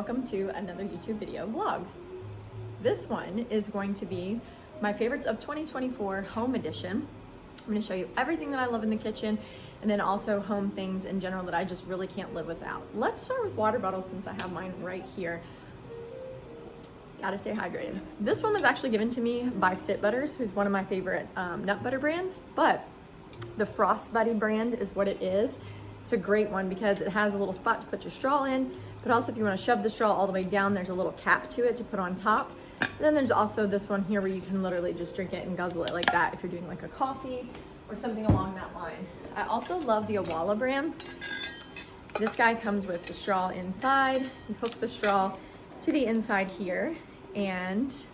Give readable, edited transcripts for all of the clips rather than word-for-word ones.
welcome to another YouTube video vlog. This one is going to be my favorites of 2024 home edition. I'm going to show you everything that I love in the kitchen and then also home things in general that I just really can't live without. Let's start with water bottles since I have mine right here. Gotta stay hydrated. This one was actually given to me by Fit Butters, who's one of my favorite nut butter brands, but the Frost Buddy brand is what it is. It's a great one because it has a little spot to put your straw in, but also if you want to shove the straw all the way down, there's a little cap to it to put on top. And then there's also this one here where you can literally just drink it and guzzle it like that if you're doing like a coffee or something along that line. I also love the Awala brand. This guy comes with the straw inside. You hook the straw to the inside here, and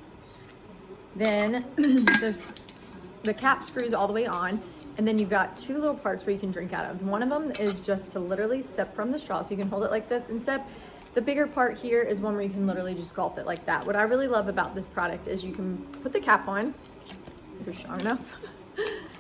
then the cap screws all the way on. And then you've got two little parts where you can drink out of. One of them is just to literally sip from the straw. So you can hold it like this and sip. The bigger part here is one where you can literally just gulp it like that. What I really love about this product is you can put the cap on, if you're strong enough.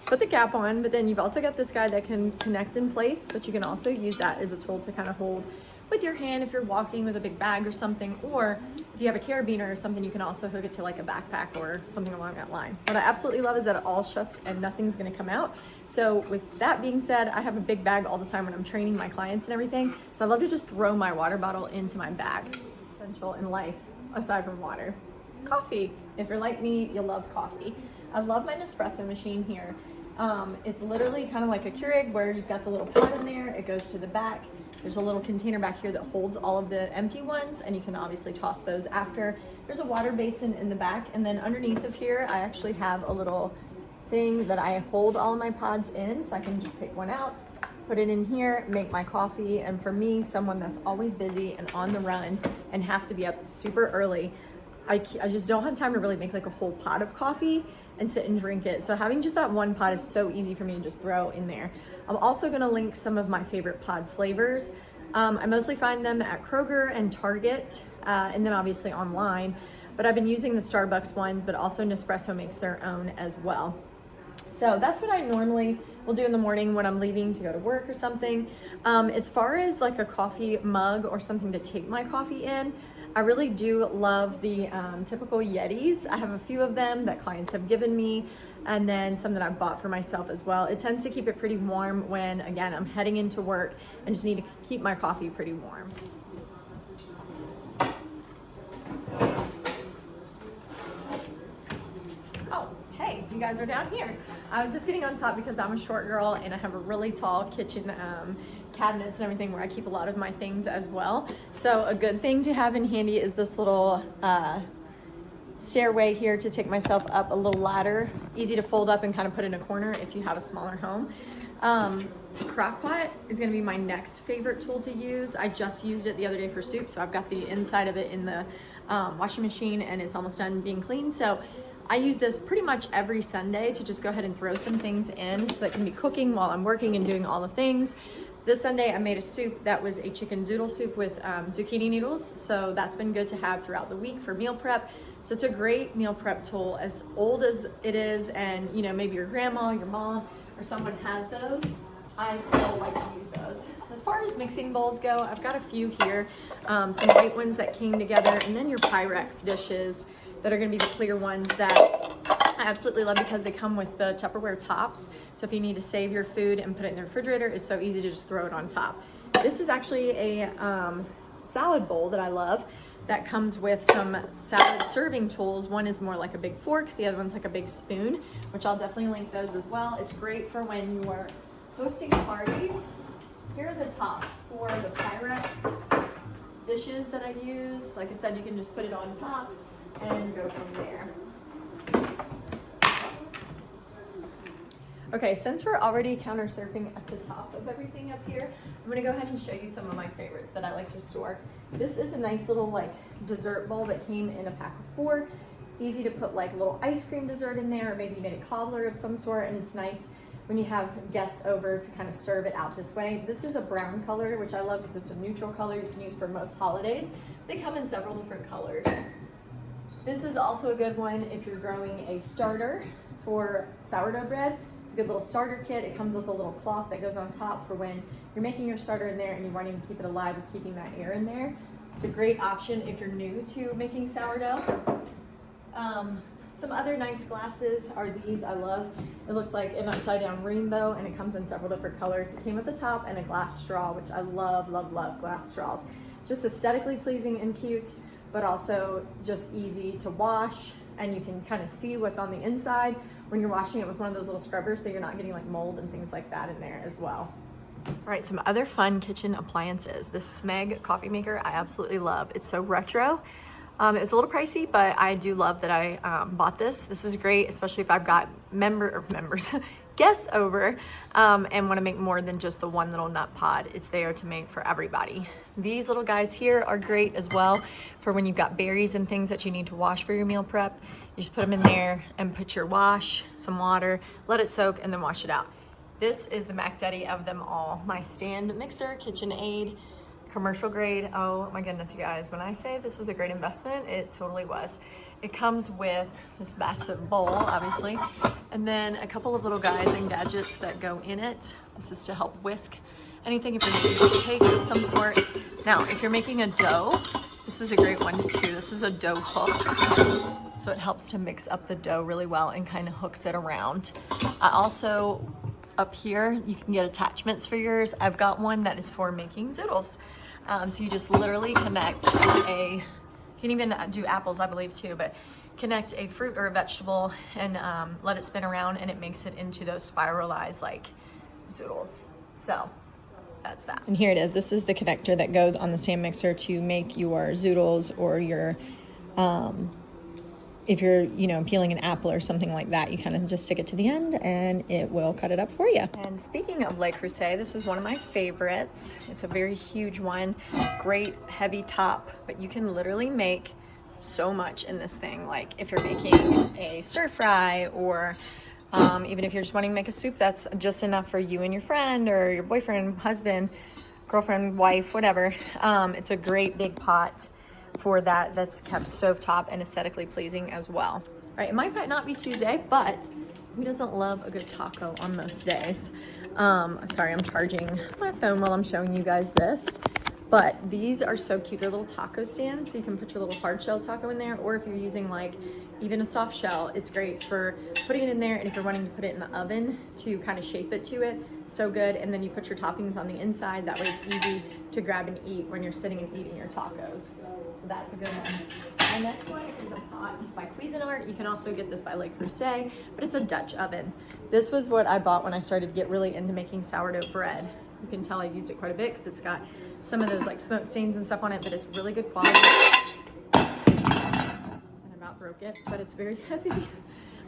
Put the cap on, but then you've also got this guy that can connect in place, but you can also use that as a tool to kind of hold with your hand if you're walking with a big bag or something, or if you have a carabiner or something, you can also hook it to like a backpack or something along that line. What I absolutely love is that it all shuts and nothing's gonna come out. So with that being said, I have a big bag all the time when I'm training my clients and everything. So I love to just throw my water bottle into my bag. Essential in life, aside from water. Coffee. If you're like me, you'll love coffee. I love my Nespresso machine here. It's literally kind of like a Keurig where you've got the little pot in there, it goes to the back. There's a little container back here that holds all of the empty ones, and you can obviously toss those after. There's a water basin in the back, and then underneath of here, I actually have a little thing that I hold all of my pods in, so I can just take one out, put it in here, make my coffee. And for me, someone that's always busy and on the run and have to be up super early, I just don't have time to really make like a whole pot of coffee and sit and drink it. So having just that one pod is so easy for me to just throw in there. I'm also gonna link some of my favorite pod flavors. I mostly find them at Kroger and Target, and then obviously online, but I've been using the Starbucks ones, but also Nespresso makes their own as well. So that's what I normally will do in the morning when I'm leaving to go to work or something. As far as like a coffee mug or something to take my coffee in, I really do love the typical Yetis. I have a few of them that clients have given me, and then some that I've bought for myself as well. It tends to keep it pretty warm when, again, I'm heading into work and just need to keep my coffee pretty warm. Oh, hey, you guys are down here. I was just getting on top because I'm a short girl and I have a really tall kitchen cabinets and everything where I keep a lot of my things as well. So a good thing to have in handy is this little stairway here to take myself up, a little ladder, easy to fold up and kind of put in a corner if you have a smaller home. Crock pot is going to be my next favorite tool to use. I just used it the other day for soup, so I've got the inside of it in the washing machine and it's almost done being clean. So I use this pretty much every Sunday to just go ahead and throw some things in so that I can be cooking while I'm working and doing all the things. This Sunday I made a soup that was a chicken zoodle soup with zucchini noodles, so that's been good to have throughout the week for meal prep. So it's a great meal prep tool, as old as it is, and you know, maybe your grandma, your mom, or someone has those. I still like to use those. As far as mixing bowls go, I've got a few here, some white ones that came together, and then your Pyrex dishes that are gonna be the clear ones that I absolutely love because they come with the Tupperware tops. So if you need to save your food and put it in the refrigerator, it's so easy to just throw it on top. This is actually a salad bowl that I love that comes with some salad serving tools. One is more like a big fork, the other one's like a big spoon, which I'll definitely link those as well. It's great for when you are hosting parties. Here are the tops for the Pyrex dishes that I use. Like I said, you can just put it on top and go from there. Okay, since we're already counter surfing at the top of everything up here, I'm gonna go ahead and show you some of my favorites that I like to store. This is a nice little like dessert bowl that came in a pack of 4. Easy to put like a little ice cream dessert in there, or maybe you made a cobbler of some sort, and it's nice when you have guests over to kind of serve it out this way. This is a brown color, which I love because it's a neutral color you can use for most holidays. They come in several different colors. This is also a good one if you're growing a starter for sourdough bread. It's a good little starter kit. It comes with a little cloth that goes on top for when you're making your starter in there and you're wanting to keep it alive with keeping that air in there. It's a great option if you're new to making sourdough. Some other nice glasses are these. I love, it looks like an upside down rainbow and it comes in several different colors. It came with a top and a glass straw, which I love, love, love glass straws. Just aesthetically pleasing and cute, but also just easy to wash, and you can kind of see what's on the inside when you're washing it with one of those little scrubbers, so you're not getting like mold and things like that in there as well. All right, some other fun kitchen appliances. This Smeg coffee maker I absolutely love. It's so retro. It was a little pricey, but I do love that I bought this. This is great, especially if I've got members, guests over, and want to make more than just the one little nut pod. It's there to make for everybody. These little guys here are great as well for when you've got berries and things that you need to wash for your meal prep. You just put them in there and put your wash, some water, let it soak, and then wash it out. This is the Mac Daddy of them all. My stand mixer, KitchenAid, commercial grade. Oh my goodness, you guys, when I say this was a great investment, it totally was. It comes with this massive bowl, obviously, and then a couple of little guys and gadgets that go in it. This is to help whisk anything if you're making a cake of some sort. Now, if you're making a dough, this is a great one too. This is a dough hook. So it helps to mix up the dough really well and kind of hooks it around. I also, up here, you can get attachments for yours. I've got one that is for making zoodles. So you just literally connect you can even do apples, I believe too, but connect a fruit or a vegetable and let it spin around, and it makes it into those spiralized like zoodles. So that's that. And here it is. This is the connector that goes on the stand mixer to make your zoodles, or your, if you're, peeling an apple or something like that, you kind of just stick it to the end and it will cut it up for you. And speaking of Le Creuset, this is one of my favorites. It's a very huge one, great heavy top, but you can literally make so much in this thing. Like if you're making a stir fry, or even if you're just wanting to make a soup that's just enough for you and your friend or your boyfriend, husband, girlfriend, wife, whatever. It's a great big pot for that, that's kept stovetop and aesthetically pleasing as well. All right, it might not be Tuesday, but who doesn't love a good taco on most days? Sorry, I'm charging my phone while I'm showing you guys this. But these are so cute. They're little taco stands, so you can put your little hard shell taco in there, or if you're using like even a soft shell, it's great for putting it in there. And if you're wanting to put it in the oven to kind of shape it to it, so good. And then you put your toppings on the inside. That way it's easy to grab and eat when you're sitting and eating your tacos. So that's a good one. The next one is a pot by Cuisinart. You can also get this by Le Creuset, but it's a Dutch oven. This was what I bought when I started to get really into making sourdough bread. You can tell I use it quite a bit because it's got some of those like smoke stains and stuff on it, but it's really good quality. And I about broke it, but it's very heavy.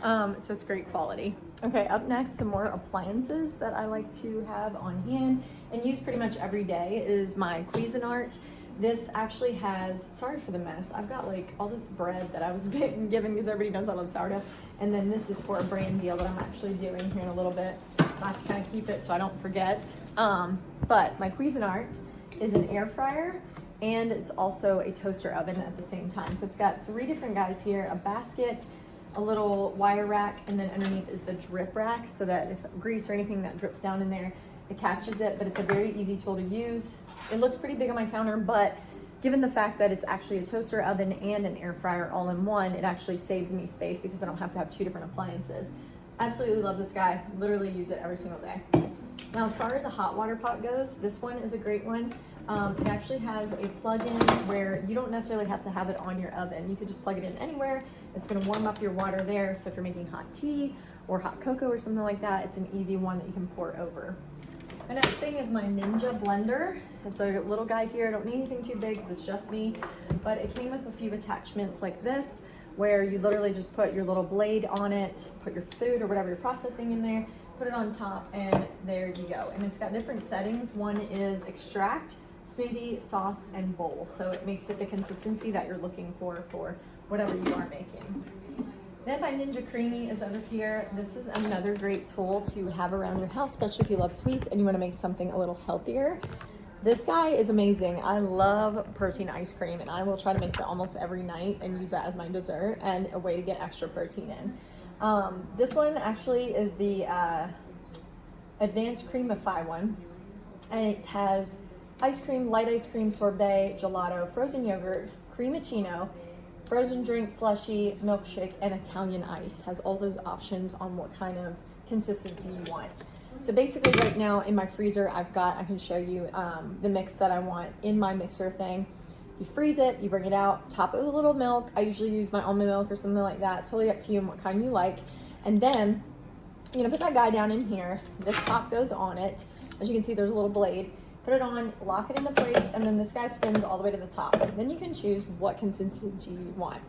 So it's great quality. Okay, up next, some more appliances that I like to have on hand and use pretty much every day is my Cuisinart. This actually has, sorry for the mess, I've got like all this bread that I was given because everybody knows I love sourdough. And then this is for a brand deal that I'm actually doing here in a little bit. So I have to kind of keep it so I don't forget. But my Cuisinart is an air fryer, and it's also a toaster oven at the same time. So it's got 3 different guys here, a basket, a little wire rack, and then underneath is the drip rack, so that if grease or anything that drips down in there, it catches it. But it's a very easy tool to use. It looks pretty big on my counter, but given the fact that it's actually a toaster oven and an air fryer all in one, it actually saves me space because I don't have to have 2 different appliances. Absolutely love this guy. Literally use it every single day. Now, as far as a hot water pot goes, this one is a great one. It actually has a plug-in where you don't necessarily have to have it on your oven. You could just plug it in anywhere. It's gonna warm up your water there. So if you're making hot tea or hot cocoa or something like that, it's an easy one that you can pour over. The next thing is my Ninja blender. It's a little guy here. I don't need anything too big because it's just me, but it came with a few attachments like this, where you literally just put your little blade on it, put your food or whatever you're processing in there, put it on top, and there you go. And it's got different settings. One is extract, smoothie, sauce, and bowl. So it makes it the consistency that you're looking for whatever you are making. Then my Ninja Creamy is over here. This is another great tool to have around your house, especially if you love sweets and you want to make something a little healthier. This guy is amazing. I love protein ice cream, and I will try to make that almost every night and use that as my dessert and a way to get extra protein in. This one actually is the Advanced Creamify one, and it has ice cream, light ice cream, sorbet, gelato, frozen yogurt, cremacino, frozen drink, slushy, milkshake, and Italian ice. Has all those options on what kind of consistency you want. So basically right now in my freezer, I can show you the mix that I want in my mixer thing. You freeze it, you bring it out, top it with a little milk. I usually use my almond milk or something like that. Totally up to you and what kind you like. And then you're gonna put that guy down in here. This top goes on it. As you can see, there's a little blade. Put it on, lock it into place, and then this guy spins all the way to the top. Then you can choose what consistency you want.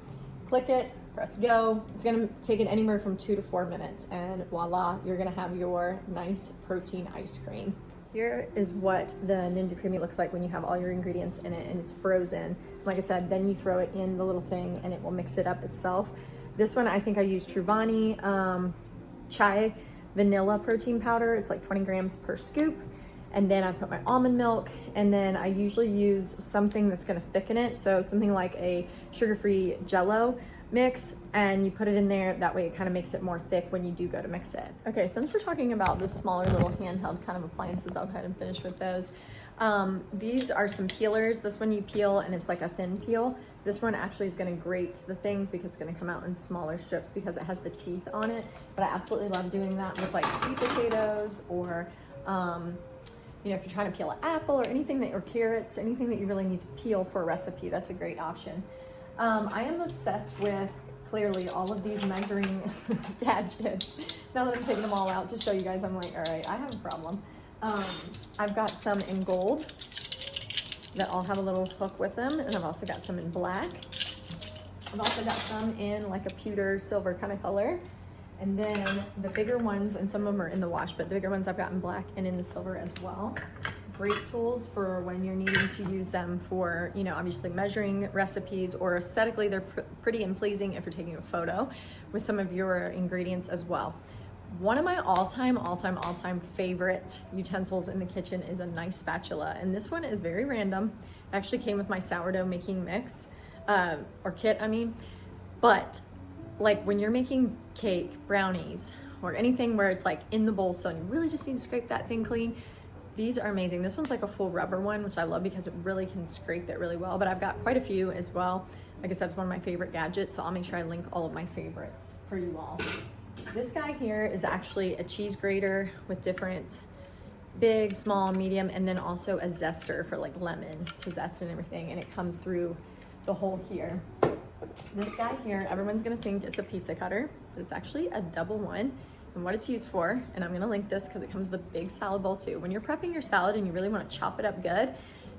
Click it, press go. It's gonna take it anywhere from 2 to 4 minutes, and voila, you're gonna have your nice protein ice cream. Here is what the Ninja Creami looks like when you have all your ingredients in it and it's frozen. Like I said, then you throw it in the little thing and it will mix it up itself. This one, I think I used Truvani chai vanilla protein powder. It's like 20 grams per scoop. And then I put my almond milk, and then I usually use something that's gonna thicken it. So something like a sugar-free Jell-O mix, and you put it in there. That way it kind of makes it more thick when you do go to mix it. Okay, since we're talking about the smaller little handheld kind of appliances, I'll go ahead and finish with those. These are some peelers. This one you peel and it's like a thin peel. This one actually is gonna grate the things because it's gonna come out in smaller strips because it has the teeth on it. But I absolutely love doing that with like sweet potatoes or you know, if you're trying to peel an apple or anything or carrots, anything that you really need to peel for a recipe, that's a great option. I am obsessed with clearly all of these measuring gadgets. Now that I'm taking them all out to show you guys, I'm like, all right, I have a problem. I've got some in gold that all have a little hook with them, and I've also got some in black. I've also got some in like a pewter silver kind of color. And then the bigger ones, and some of them are in the wash, but the bigger ones I've got in black and in the silver as well. Great tools for when you're needing to use them for, you know, obviously measuring recipes, or aesthetically they're pretty and pleasing if you're taking a photo with some of your ingredients as well. One of my all-time favorite utensils in the kitchen is a nice spatula. And this one is very random. It actually came with my sourdough making mix, or kit, I mean. But like when you're making cake, brownies, or anything where it's like in the bowl, so you really just need to scrape that thing clean, these are amazing. This one's like a full rubber one, which I love because it really can scrape it really well, but I've got quite a few as well. Like I said, it's one of my favorite gadgets, so I'll make sure I link all of my favorites for you all. This guy here is actually a cheese grater with different big, small, medium, and then also a zester for like lemon to zest and everything, and it comes through the hole here. This guy here, everyone's gonna think it's a pizza cutter, but it's actually a double one. And what it's used for, and I'm gonna link this because it comes with a big salad bowl too. When you're prepping your salad and you really wanna chop it up good,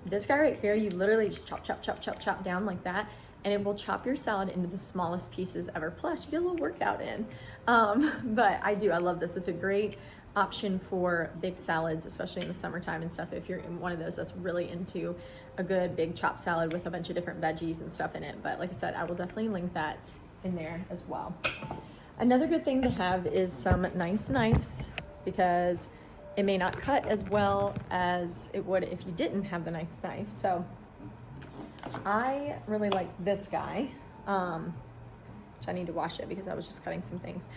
this guy right here, you literally just chop down like that, and it will chop your salad into the smallest pieces ever. Plus, you get a little workout in. But I love this. It's a great option for big salads, especially in the summertime and stuff. If you're in one of those that's really into a good big chopped salad with a bunch of different veggies and stuff in it. But like I said, I will definitely link that in there as well. Another good thing to have is some nice knives, because it may not cut as well as it would if you didn't have the nice knife. So I really like this guy, which I need to wash it because I was just cutting some things.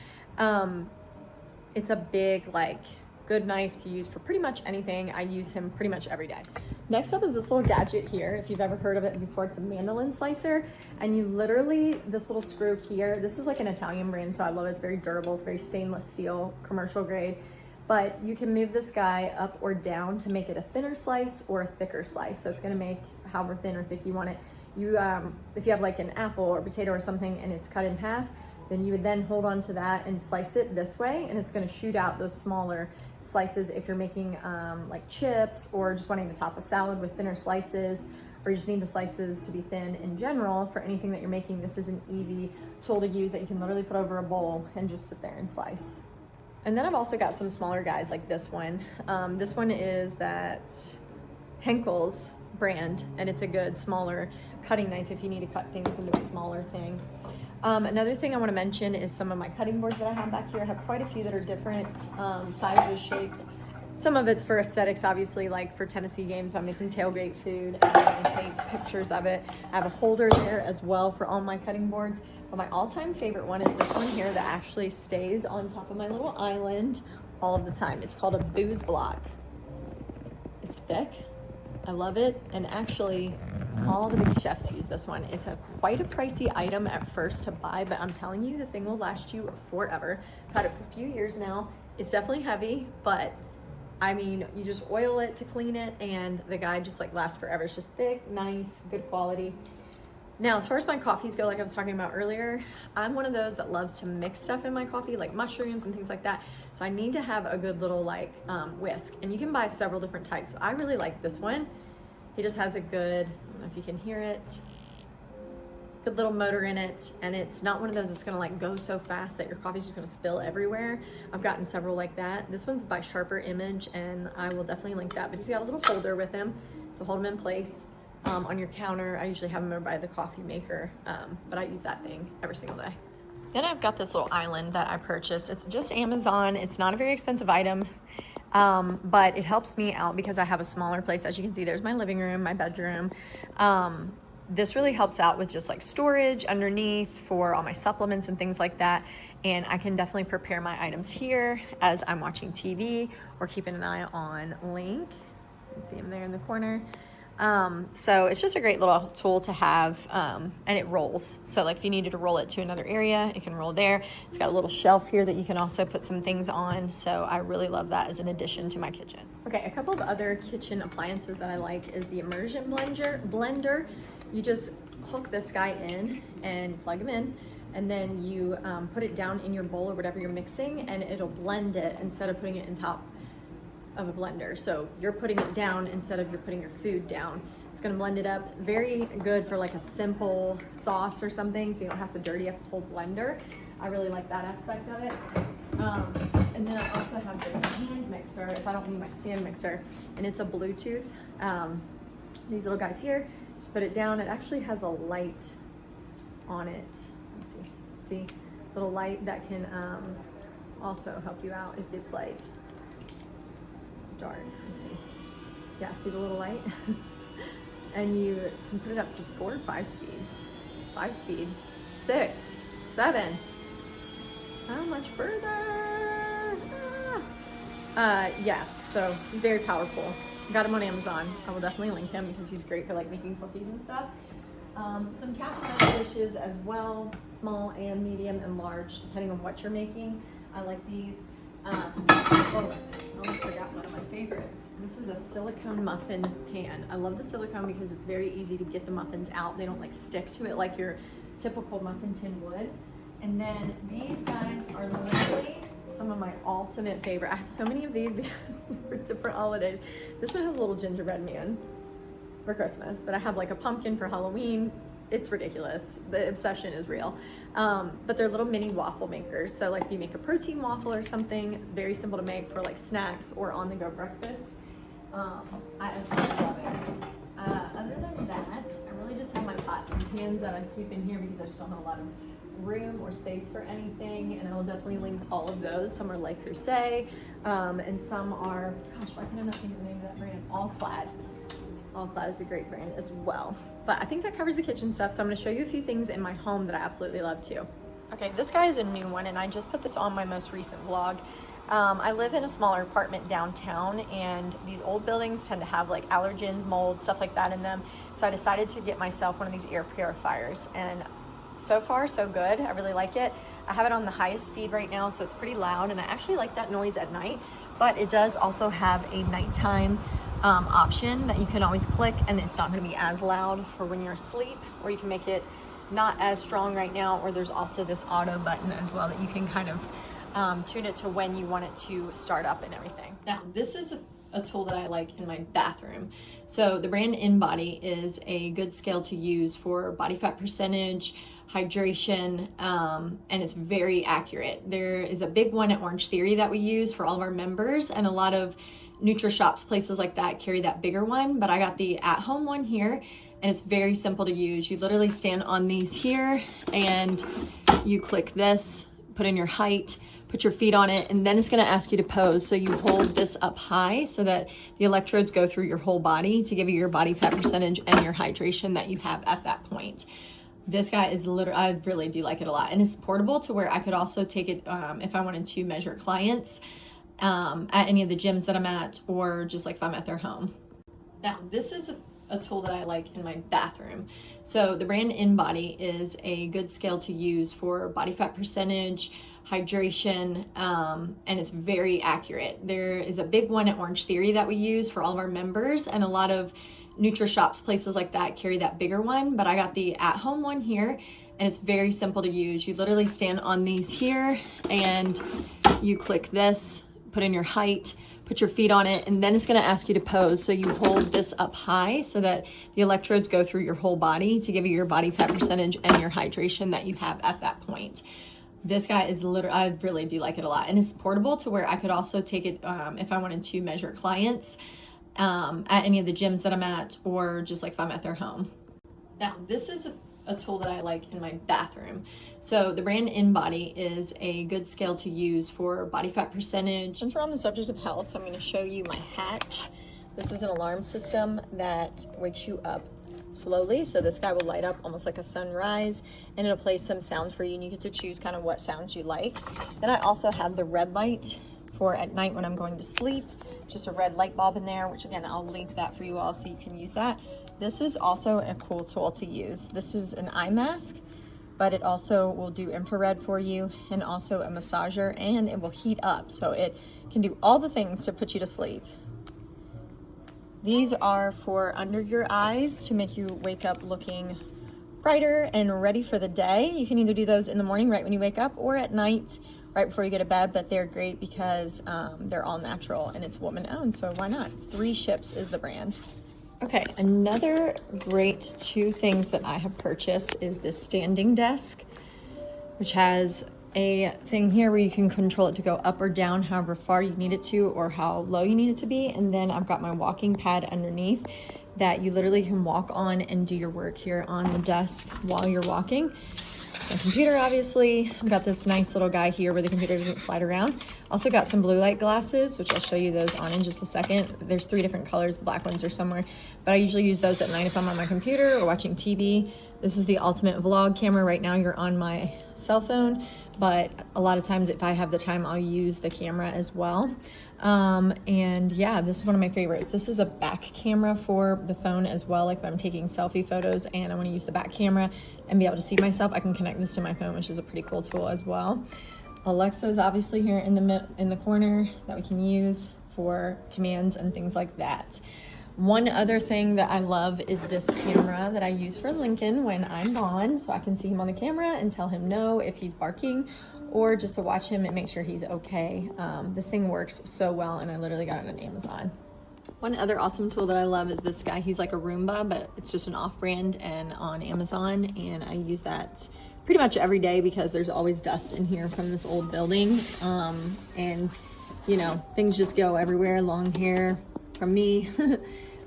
It's a big, like, good knife to use for pretty much anything. I use him pretty much every day. Next up is this little gadget here. If you've ever heard of it before, it's a mandolin slicer. And you literally, this little screw here, this is like an Italian brand, so I love it. It's very durable. It's very stainless steel, commercial grade. But you can move this guy up or down to make it a thinner slice or a thicker slice. So it's gonna make however thin or thick you want it. You, if you have like an apple or potato or something and it's cut in half, then you would then hold on to that and slice it this way, and it's gonna shoot out those smaller slices if you're making like chips, or just wanting to top a salad with thinner slices, or you just need the slices to be thin in general for anything that you're making. This is an easy tool to use that you can literally put over a bowl and just sit there and slice. And then I've also got some smaller guys like this one. This one is that Henkel's brand, and it's a good smaller cutting knife if you need to cut things into a smaller thing. Another thing I want to mention is some of my cutting boards that I have back here. I have quite a few that are different sizes, shapes. Some of it's for aesthetics, obviously, like for Tennessee games, I'm making tailgate food and I'm gonna take pictures of it. I have a holder there as well for all my cutting boards. But my all-time favorite one is this one here that actually stays on top of my little island all of the time. It's called a booze block. It's thick, I love it. And actually, all the big chefs use this one. It's quite a pricey item at first to buy, but I'm telling you, the thing will last you forever. I've had it for a few years now. It's definitely heavy, but I mean, you just oil it to clean it, and the guide just like lasts forever. It's just thick, nice, good quality. Now, as far as my coffees go, like I was talking about earlier, I'm one of those that loves to mix stuff in my coffee, like mushrooms and things like that. So I need to have a good little like whisk, and you can buy several different types. So I really like this one. He just has a good, I don't know if you can hear it, good little motor in it, and it's not one of those that's gonna like go so fast that your coffee's just gonna spill everywhere. I've gotten several like that. This one's by Sharper Image, and I will definitely link that, but he's got a little holder with him to hold him in place. On your counter. I usually have them over by the coffee maker, but I use that thing every single day. Then I've got this little island that I purchased. It's just Amazon. It's not a very expensive item, but it helps me out because I have a smaller place. As you can see, there's my living room, my bedroom. This really helps out with just like storage underneath for all my supplements and things like that. And I can definitely prepare my items here as I'm watching TV or keeping an eye on Link. You can see him there in the corner. So it's just a great little tool to have, and it rolls. So like if you needed to roll it to another area, it can roll there. It's got a little shelf here that you can also put some things on. So I really love that as an addition to my kitchen. Okay, a couple of other kitchen appliances that I like is the immersion blender. You just hook this guy in and plug him in, and then you put it down in your bowl or whatever you're mixing, and it'll blend it instead of putting it in top of a blender. So you're putting it down instead of you're putting your food down. It's gonna blend it up. Very good for like a simple sauce or something, so you don't have to dirty up the whole blender. I really like that aspect of it. And then I also have this hand mixer if I don't need my stand mixer, and it's a Bluetooth. These little guys here, just put it down. It actually has a light on it. Let's see, little light that can also help you out if it's like dark. Let's see. Yeah, see the little light? And you can put it up to 4 or 5 speeds. 5 speed, 6, 7. How much further? Yeah, so he's very powerful. Got him on Amazon. I will definitely link him because he's great for like making cookies and stuff. Some casserole dishes as well, small and medium and large, depending on what you're making. I like these. Oh, I almost forgot one of my favorites. This is a silicone muffin pan. I love the silicone because it's very easy to get the muffins out. They don't like stick to it like your typical muffin tin would. And then these guys are literally some of my ultimate favorite. I have so many of these because for different holidays. This one has a little gingerbread man for Christmas, but I have like a pumpkin for Halloween. It's ridiculous. The obsession is real. But they're little mini waffle makers. So like if you make a protein waffle or something, it's very simple to make for like snacks or on-the-go breakfast. I absolutely love it. Other than that, I really just have my pots and pans that I keep in here because I just don't have a lot of room or space for anything. And I will definitely link all of those. Some are Le Creuset, and some are, gosh, why can I not think of the name of that brand? All Clad. All Clad is a great brand as well. But I think that covers the kitchen stuff, so I'm gonna show you a few things in my home that I absolutely love too. Okay, this guy is a new one, and I just put this on my most recent vlog. I live in a smaller apartment downtown, and these old buildings tend to have like allergens, mold, stuff like that in them. So I decided to get myself one of these air purifiers, and so far so good. I really like it. I have it on the highest speed right now, so it's pretty loud, and I actually like that noise at night, but it does also have a nighttime option that you can always click, and it's not going to be as loud for when you're asleep, or you can make it not as strong right now, or there's also this auto button as well that you can kind of tune it to when you want it to start up and everything. Now this is a tool that I like in my bathroom. So the brand InBody is a good scale to use for body fat percentage, hydration, and it's very accurate. There is a big one at Orange Theory that we use for all of our members, and a lot of NutriShops, places like that carry that bigger one, but I got the at-home one here, and it's very simple to use. You literally stand on these here, and you click this, put in your height, put your feet on it, and then it's gonna ask you to pose. So you hold this up high so that the electrodes go through your whole body to give you your body fat percentage and your hydration that you have at that point. This guy is literally, I really do like it a lot. And it's portable to where I could also take it if I wanted to measure clients at any of the gyms that I'm at, or just like if I'm at their home. Now, this is a tool that I like in my bathroom. So the brand InBody is a good scale to use for body fat percentage, hydration, and it's very accurate. There is a big one at Orange Theory that we use for all of our members, and a lot of NutriShops, places like that, carry that bigger one, but I got the at-home one here, and it's very simple to use. You literally stand on these here, and you click this, put in your height, put your feet on it, and then it's gonna ask you to pose. So you hold this up high so that the electrodes go through your whole body to give you your body fat percentage and your hydration that you have at that point. This guy is literally, I really do like it a lot. And it's portable to where I could also take it if I wanted to measure clients at any of the gyms that I'm at, or just like if I'm at their home. Now, this is a tool that I like in my bathroom. So the brand InBody is a good scale to use for body fat percentage. Since we're on the subject of health, I'm going to show you my Hatch. This is an alarm system that wakes you up slowly. So this guy will light up almost like a sunrise, and it'll play some sounds for you, and you get to choose kind of what sounds you like. Then I also have the red light for at night when I'm going to sleep. Just a red light bulb in there, which again, I'll link that for you all so you can use that. This is also a cool tool to use. This is an eye mask, but it also will do infrared for you, and also a massager, and it will heat up. So it can do all the things to put you to sleep. These are for under your eyes to make you wake up looking brighter and ready for the day. You can either do those in the morning right when you wake up, or at night right before you go to bed, but they're great because they're all natural and it's woman owned, so why not? It's 3 Ships is the brand. Okay, another great 2 things that I have purchased is this standing desk, which has a thing here where you can control it to go up or down however far you need it to, or how low you need it to be. And then I've got my walking pad underneath that you literally can walk on and do your work here on the desk while you're walking. My computer, obviously. I've got this nice little guy here where the computer doesn't slide around. Also got some blue light glasses, which I'll show you those on in just a second. There's 3 different colors. The black ones are somewhere, but I usually use those at night if I'm on my computer or watching TV. This is the ultimate vlog camera. Right now you're on my cell phone, but a lot of times if I have the time, I'll use the camera as well. And yeah, this is one of my favorites. This is a back camera for the phone as well. Like if I'm taking selfie photos and I want to use the back camera and be able to see myself, I can connect this to my phone, which is a pretty cool tool as well. Alexa is obviously here in the corner that we can use for commands and things like that. One other thing that I love is this camera that I use for Lincoln when I'm gone, so I can see him on the camera and tell him no if he's barking, or just to watch him and make sure he's okay. This thing works so well, and I literally got it on Amazon. One other awesome tool that I love is this guy. He's like a Roomba, but it's just an off-brand and on Amazon, and I use that pretty much every day because there's always dust in here from this old building. And you know, things just go everywhere, long hair from me.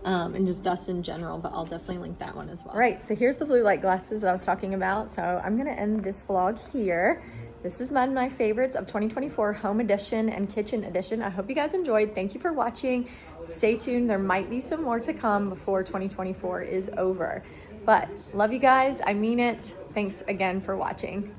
And just dust in general, but I'll definitely link that one as well. All right, so here's the blue light glasses that I was talking about. So I'm gonna end this vlog here. This is my favorites of 2024 home edition and kitchen edition. I hope you guys enjoyed. Thank you for watching. Stay tuned. There might be some more to come before 2024 is over. But love you guys. I mean it. Thanks again for watching.